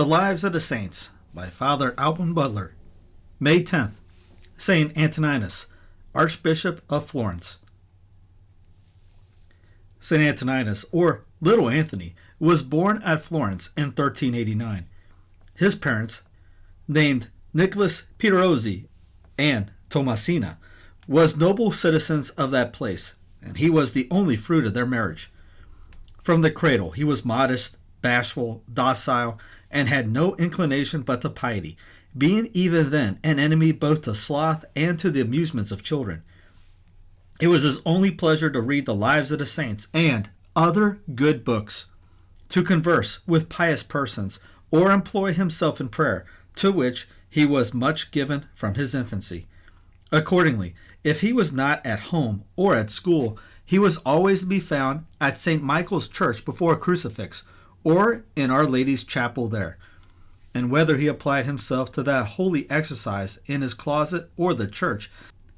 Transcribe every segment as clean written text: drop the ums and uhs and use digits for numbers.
The Lives of the Saints by Father Alban Butler. May 10th. St. Antoninus, Archbishop of Florence. St. Antoninus, or Little Anthony, was born at Florence in 1389. His parents, named Nicholas Pierozzi and Tomasina, was noble citizens of that place, and he was the only fruit of their marriage. From the cradle, he was modest, bashful, docile, and had no inclination but to piety, being even then an enemy both to sloth and to the amusements of children. It was his only pleasure to read the lives of the saints and other good books, to converse with pious persons, or employ himself in prayer, to which he was much given from his infancy. Accordingly, if he was not at home or at school, he was always to be found at St. Michael's Church before a crucifix, or in Our Lady's chapel there. And whether he applied himself to that holy exercise in his closet or the church,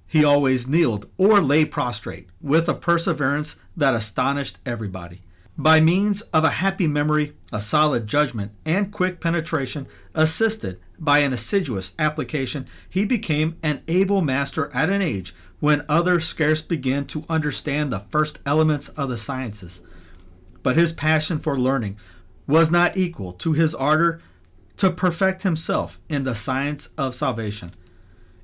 he always kneeled or lay prostrate, with a perseverance that astonished everybody. By means of a happy memory, a solid judgment, and quick penetration, assisted by an assiduous application, he became an able master at an age when others scarce began to understand the first elements of the sciences. But his passion for learning was not equal to his ardor to perfect himself in the science of salvation.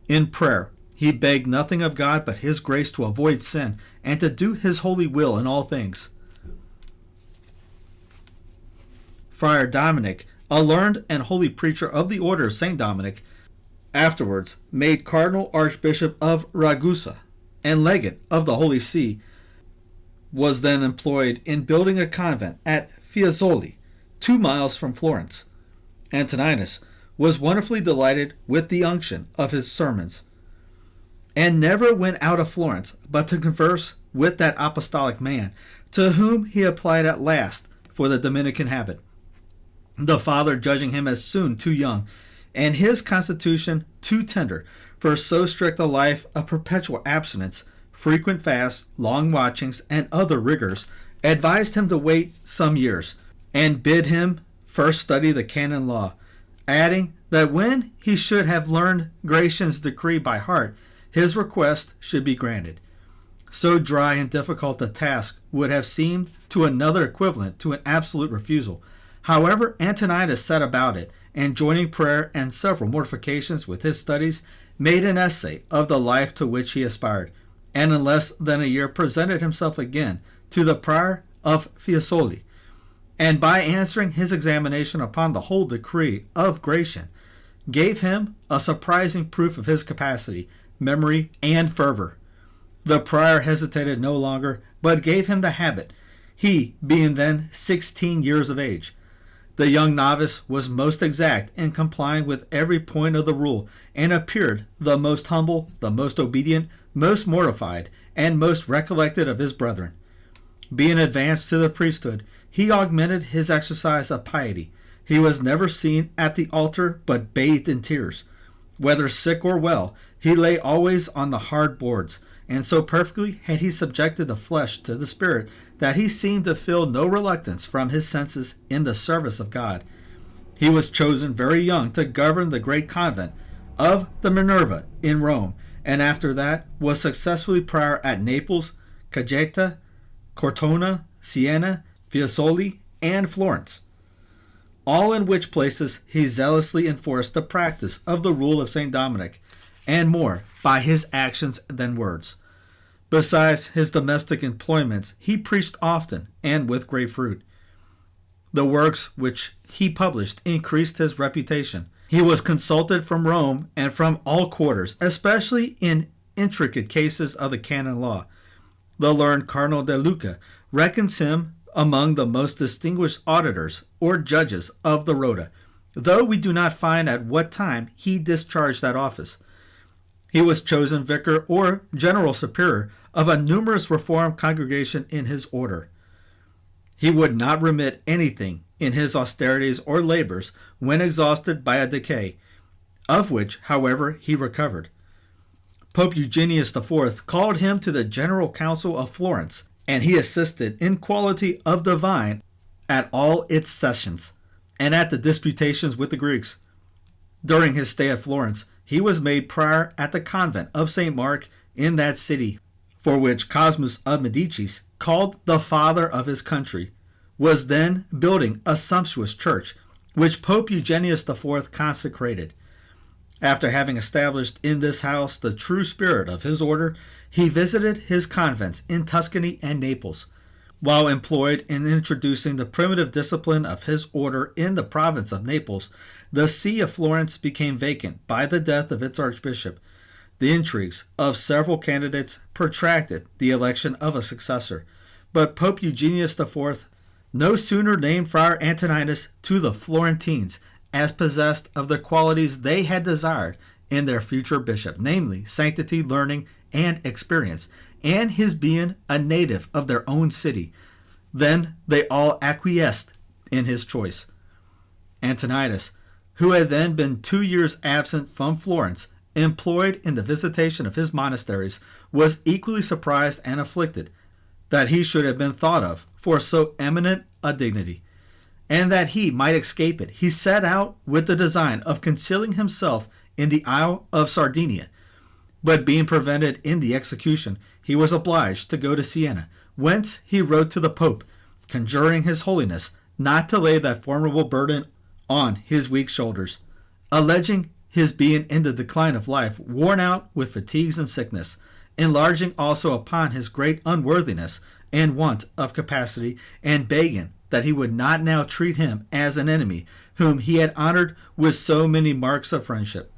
In prayer, he begged nothing of God but his grace to avoid sin and to do his holy will in all things. Friar Dominic, a learned and holy preacher of the order of St. Dominic, afterwards made Cardinal Archbishop of Ragusa and legate of the Holy See, was then employed in building a convent at Fiesole, 2 miles from Florence. Antoninus was wonderfully delighted with the unction of his sermons, and never went out of Florence but to converse with that apostolic man, to whom he applied at last for the Dominican habit, the father judging him as soon too young, and his constitution too tender for so strict a life of perpetual abstinence, frequent fasts, long watchings, and other rigors, advised him to wait some years, and bid him first study the canon law, adding that when he should have learned Gratian's decree by heart, his request should be granted. So dry and difficult a task would have seemed to another equivalent to an absolute refusal. However, Antoninus set about it, and joining prayer and several mortifications with his studies, made an essay of the life to which he aspired, and in less than a year presented himself again to the prior of Fiesole, and by answering his examination upon the whole decree of Gratian, gave him a surprising proof of his capacity, memory, and fervor. The prior hesitated no longer, but gave him the habit, he being then 16 years of age. The young novice was most exact in complying with every point of the rule, and appeared the most humble, the most obedient, most mortified, and most recollected of his brethren. Being advanced to the priesthood, he augmented his exercise of piety. He was never seen at the altar but bathed in tears. Whether sick or well, he lay always on the hard boards, and so perfectly had he subjected the flesh to the spirit that he seemed to feel no reluctance from his senses in the service of God. He was chosen very young to govern the great convent of the Minerva in Rome, and after that was successively prior at Naples, Cajeta, Cortona, Siena, Fiesole, and Florence, all in which places he zealously enforced the practice of the rule of St. Dominic, and more by his actions than words. Besides his domestic employments, he preached often and with great fruit. The works which he published increased his reputation. He was consulted from Rome and from all quarters, especially in intricate cases of the canon law. The learned Cardinal de Luca reckons him among the most distinguished auditors or judges of the Rota, though we do not find at what time he discharged that office. He was chosen vicar or general superior of a numerous Reformed congregation in his order. He would not remit anything in his austerities or labors when exhausted by a decay, of which, however, he recovered. Pope Eugenius IV called him to the General Council of Florence, and he assisted in quality of divine at all its sessions. and at the disputations with the Greeks. During his stay at Florence, he was made prior at the convent of St. Mark in that city, for which Cosmas of Medicis, called the father of his country, was then building a sumptuous church, which Pope Eugenius IV consecrated. After having established in this house the true spirit of his order, he visited his convents in Tuscany and Naples. While employed in introducing the primitive discipline of his order in the province of Naples, the see of Florence became vacant by the death of its archbishop. The intrigues of several candidates protracted the election of a successor, but Pope Eugenius IV no sooner named Friar Antoninus to the Florentines as possessed of the qualities they had desired in their future bishop, namely sanctity, learning, and experience, and his being a native of their own city. Then they all acquiesced in his choice. Antoninus, who had then been 2 years absent from Florence, employed in the visitation of his monasteries, was equally surprised and afflicted that he should have been thought of for so eminent a dignity, and that he might escape it. He set out with the design of concealing himself in the Isle of Sardinia, but being prevented in the execution, he was obliged to go to Siena, whence he wrote to the Pope, conjuring his holiness not to lay that formidable burden on his weak shoulders, alleging his being in the decline of life, worn out with fatigues and sickness, enlarging also upon his great unworthiness and want of capacity, and begging that he would not now treat him as an enemy whom he had honored with so many marks of friendship.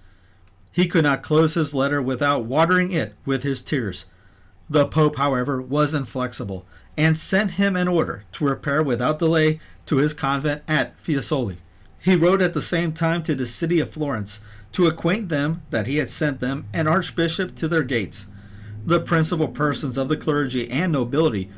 He could not close his letter without watering it with his tears. The Pope, however, was inflexible, and sent him an order to repair without delay to his convent at Fiesole. He wrote at the same time to the city of Florence to acquaint them that he had sent them an archbishop to their gates. The principal persons of the clergy and nobility,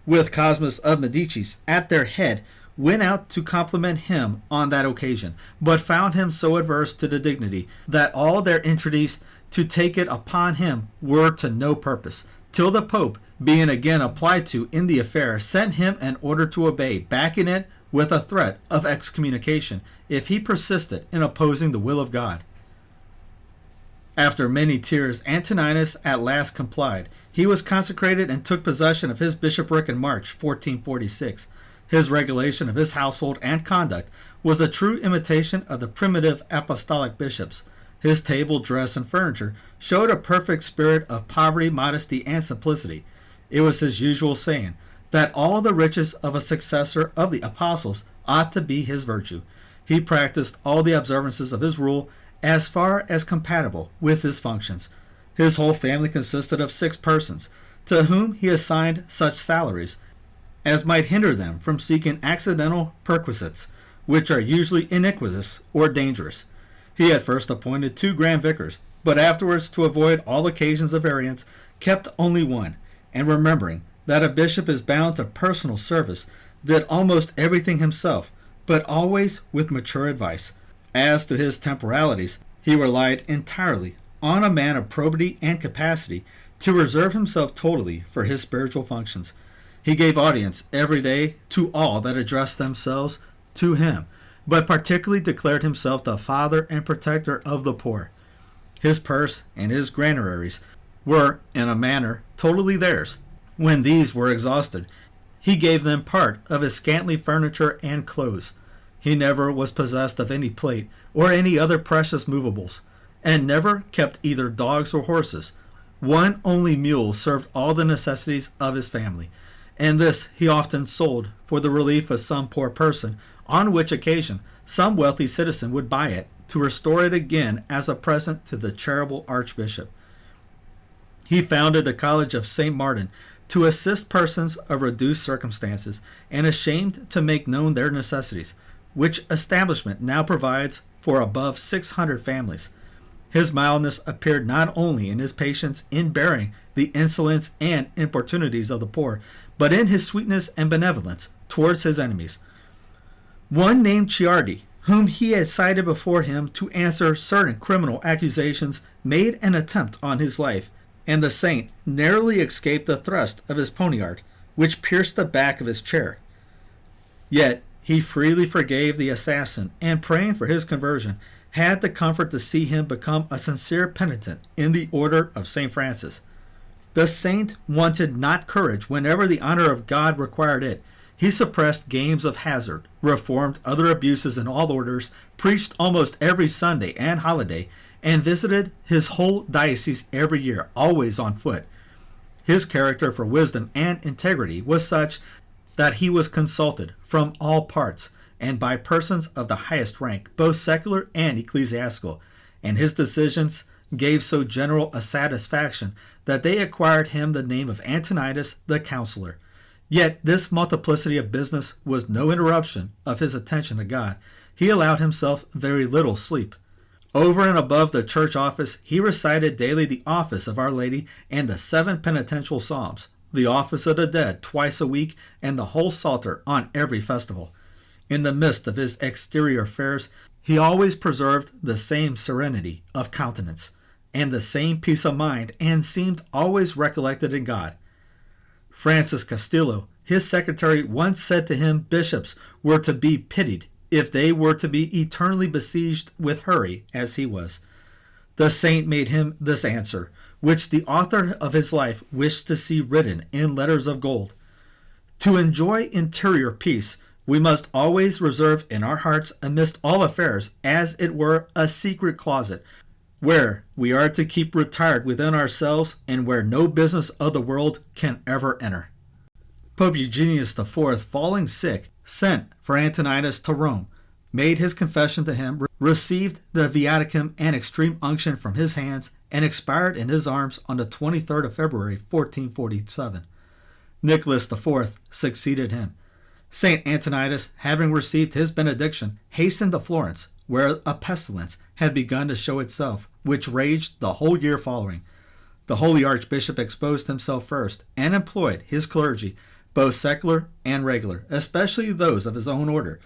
with Cosmas of Medicis at their head, went out to compliment him on that occasion, but found him so averse to the dignity that all their entreaties to take it upon him were to no purpose, till the Pope, being again applied to in the affair, sent him an order to obey, backing it with a threat of excommunication if he persisted in opposing the will of God. After many tears, Antoninus at last complied. He was consecrated and took possession of his bishopric in March 1446. His regulation of his household and conduct was a true imitation of the primitive apostolic bishops. His table, dress, and furniture showed a perfect spirit of poverty, modesty, and simplicity. It was his usual saying that all the riches of a successor of the apostles ought to be his virtue. He practiced all the observances of his rule as far as compatible with his functions. His whole family consisted of 6 persons, to whom he assigned such salaries as might hinder them from seeking accidental perquisites, which are usually iniquitous or dangerous. He at first appointed 2 grand vicars, but afterwards, to avoid all occasions of variance, kept only 1, and remembering that a bishop is bound to personal service, did almost everything himself, but always with mature advice. As to his temporalities, he relied entirely on a man of probity and capacity to reserve himself totally for his spiritual functions. He gave audience every day to all that addressed themselves to him, but particularly declared himself the father and protector of the poor. His purse and his granaries were, in a manner, totally theirs. When these were exhausted, he gave them part of his scantly furniture and clothes. He never was possessed of any plate or any other precious movables, and never kept either dogs or horses. 1 only mule served all the necessities of his family, and this he often sold for the relief of some poor person, on which occasion some wealthy citizen would buy it to restore it again as a present to the charitable archbishop. He founded the College of St. Martin to assist persons of reduced circumstances and ashamed to make known their necessities, which establishment now provides for above 600 families. His mildness appeared not only in his patience in bearing the insolence and importunities of the poor, but in his sweetness and benevolence towards his enemies. One named Ciardi, whom he had cited before him to answer certain criminal accusations, made an attempt on his life, and the saint narrowly escaped the thrust of his poniard, which pierced the back of his chair. Yet he freely forgave the assassin, and praying for his conversion, had the comfort to see him become a sincere penitent in the order of St. Francis. The saint wanted not courage whenever the honor of God required it. He suppressed games of hazard, reformed other abuses in all orders, preached almost every Sunday and holiday, and visited his whole diocese every year, always on foot. His character for wisdom and integrity was such that he was consulted from all parts and by persons of the highest rank, both secular and ecclesiastical, and his decisions gave so general a satisfaction that they acquired him the name of Antoninus the Counselor. Yet this multiplicity of business was no interruption of his attention to God. He allowed himself very little sleep. Over and above the church office, he recited daily the office of Our Lady and the 7 penitential psalms, the office of the dead twice a week, and the whole psalter on every festival. In the midst of his exterior affairs, he always preserved the same serenity of countenance and the same peace of mind, and seemed always recollected in God. Francis Castillo, his secretary, once said to him bishops were to be pitied if they were to be eternally besieged with hurry as he was. The saint made him this answer, which the author of his life wished to see written in letters of gold. To enjoy interior peace, we must always reserve in our hearts amidst all affairs, as it were, a secret closet, where we are to keep retired within ourselves, and where no business of the world can ever enter. Pope Eugenius IV, falling sick, sent for Antoninus to Rome, made his confession to him, received the viaticum and extreme unction from his hands, and expired in his arms on the 23rd of February, 1447. Nicholas IV succeeded him. St. Antoninus, having received his benediction, hastened to Florence, where a pestilence had begun to show itself, which raged the whole year following. The holy archbishop exposed himself first, and employed his clergy, both secular and regular, especially those of his own order,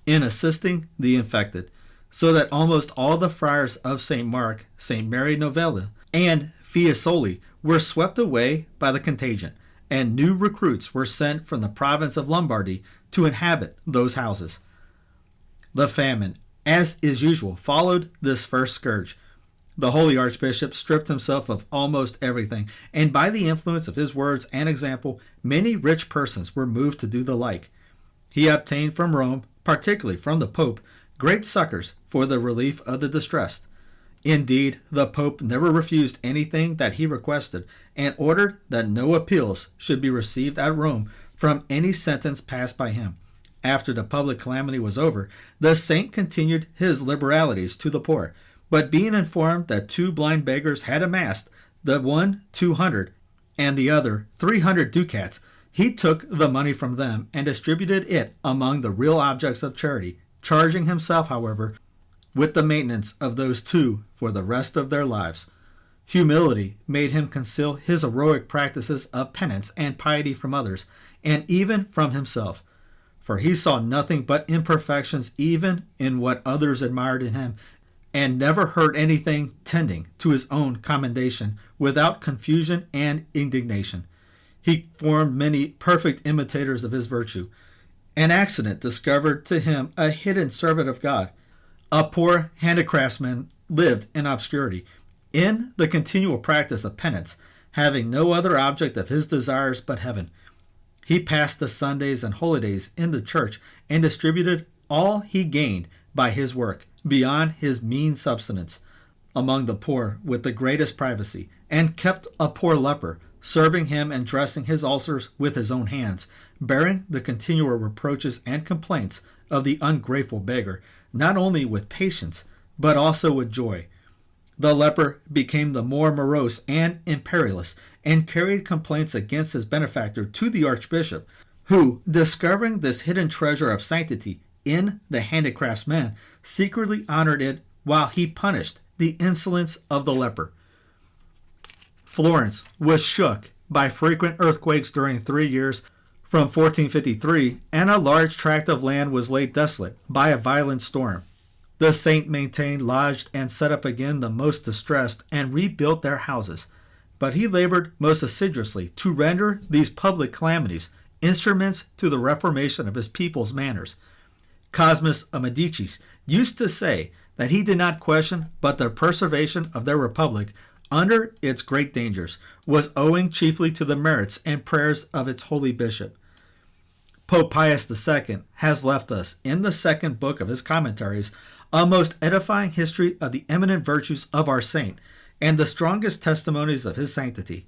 in assisting the infected, so that almost all the friars of St. Mark, St. Mary Novella, and Fiesole were swept away by the contagion, and new recruits were sent from the province of Lombardy to inhabit those houses. The famine, as is usual, followed this first scourge. The holy archbishop stripped himself of almost everything, and by the influence of his words and example, many rich persons were moved to do the like. He obtained from Rome, particularly from the Pope, great succors for the relief of the distressed. Indeed, the Pope never refused anything that he requested, and ordered that no appeals should be received at Rome from any sentence passed by him. After the public calamity was over, the saint continued his liberalities to the poor, but being informed that 2 blind beggars had amassed, the one 200 and the other 300 ducats, he took the money from them and distributed it among the real objects of charity, charging himself, however, with the maintenance of those 2 for the rest of their lives. Humility made him conceal his heroic practices of penance and piety from others, and even from himself, for he saw nothing but imperfections even in what others admired in him, and never heard anything tending to his own commendation without confusion and indignation. He formed many perfect imitators of his virtue. An accident discovered to him a hidden servant of God. A poor handicraftsman lived in obscurity, in the continual practice of penance, having no other object of his desires but heaven. He passed the Sundays and holidays in the church, and distributed all he gained by his work, beyond his mean subsistence, among the poor with the greatest privacy, and kept a poor leper, serving him and dressing his ulcers with his own hands, bearing the continual reproaches and complaints of the ungrateful beggar, not only with patience, but also with joy. The leper became the more morose and imperious, and carried complaints against his benefactor to the archbishop, who, discovering this hidden treasure of sanctity in the handicraftsman, secretly honored it while he punished the insolence of the leper. Florence was shook by frequent earthquakes during 3 years from 1453, and a large tract of land was laid desolate by a violent storm. The saint maintained, lodged, and set up again the most distressed, and rebuilt their houses. But he labored most assiduously to render these public calamities instruments to the reformation of his people's manners. Cosmas of Medicis used to say that he did not question but the preservation of their republic under its great dangers was owing chiefly to the merits and prayers of its holy bishop. Pope Pius II has left us, in the second book of his commentaries, a most edifying history of the eminent virtues of our saint and the strongest testimonies of his sanctity.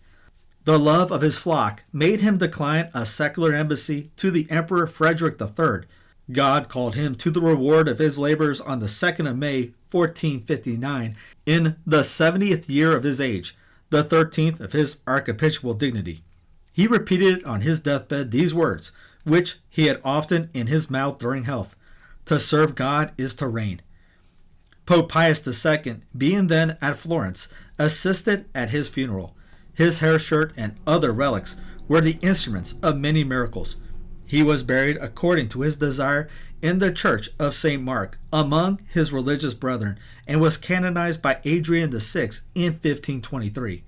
The love of his flock made him decline a secular embassy to the Emperor Frederick III. God called him to the reward of his labors on the 2nd of May, 1459, in the 70th year of his age, the 13th of his archbishopal dignity. He repeated on his deathbed these words, which he had often in his mouth during health: "To serve God is to reign." Pope Pius II, being then at Florence, assisted at his funeral. His hair shirt and other relics were the instruments of many miracles. He was buried according to his desire in the church of St. Mark among his religious brethren, and was canonized by Adrian VI in 1523.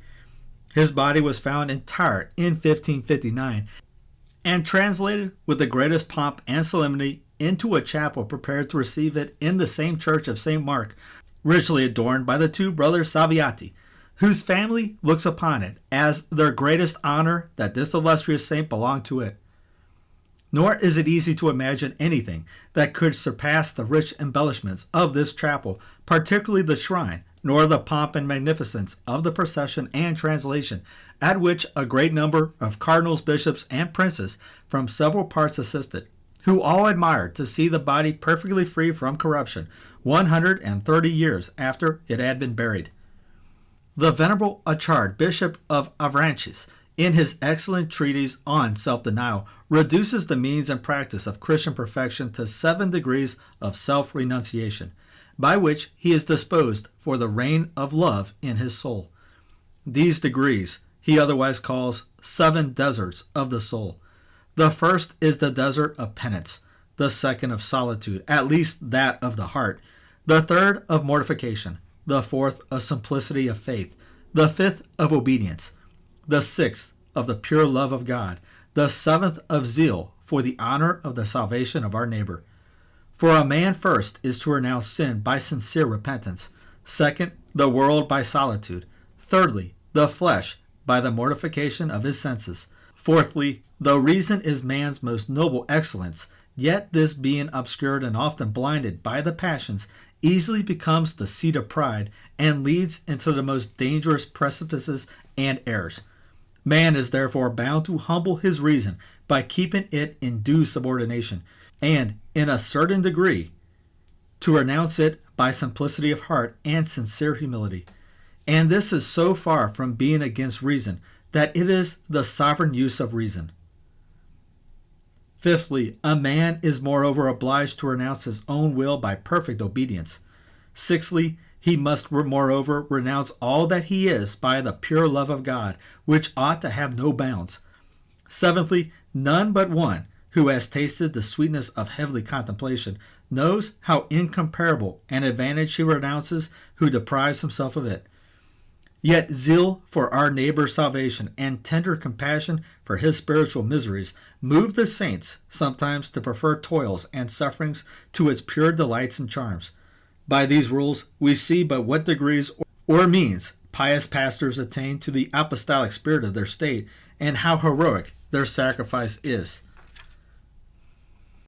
His body was found entire in 1559 and translated with the greatest pomp and solemnity into a chapel prepared to receive it in the same church of St. Mark, richly adorned by the two brothers Salviati, whose family looks upon it as their greatest honor that this illustrious saint belonged to it. Nor is it easy to imagine anything that could surpass the rich embellishments of this chapel, particularly the shrine, nor the pomp and magnificence of the procession and translation, at which a great number of cardinals, bishops, and princes from several parts assisted, who all admired to see the body perfectly free from corruption 130 years after it had been buried. The venerable Archbishop of Avranches, in his excellent treatise on self-denial, reduces the means and practice of Christian perfection to 7 degrees of self-renunciation, by which he is disposed for the reign of love in his soul. These degrees he otherwise calls 7 deserts of the soul. The first is the desert of penance, the second of solitude, at least that of the heart, the third of mortification, the fourth of simplicity of faith, the fifth of obedience, the sixth of the pure love of God, the seventh of zeal for the honor of the salvation of our neighbor. For a man first is to renounce sin by sincere repentance, second, the world by solitude, thirdly, the flesh by the mortification of his senses, fourthly, though reason is man's most noble excellence, yet this being obscured and often blinded by the passions, easily becomes the seat of pride and leads into the most dangerous precipices and errors. Man is therefore bound to humble his reason by keeping it in due subordination, and, in a certain degree, to renounce it by simplicity of heart and sincere humility. And this is so far from being against reason that it is the sovereign use of reason. Fifthly, a man is moreover obliged to renounce his own will by perfect obedience. Sixthly, he must moreover renounce all that he is by the pure love of God, which ought to have no bounds. Seventhly, none but one who has tasted the sweetness of heavenly contemplation knows how incomparable an advantage he renounces who deprives himself of it. Yet zeal for our neighbor's salvation and tender compassion for his spiritual miseries move the saints sometimes to prefer toils and sufferings to its pure delights and charms. By these rules, we see by what degrees or means pious pastors attain to the apostolic spirit of their state, and how heroic their sacrifice is.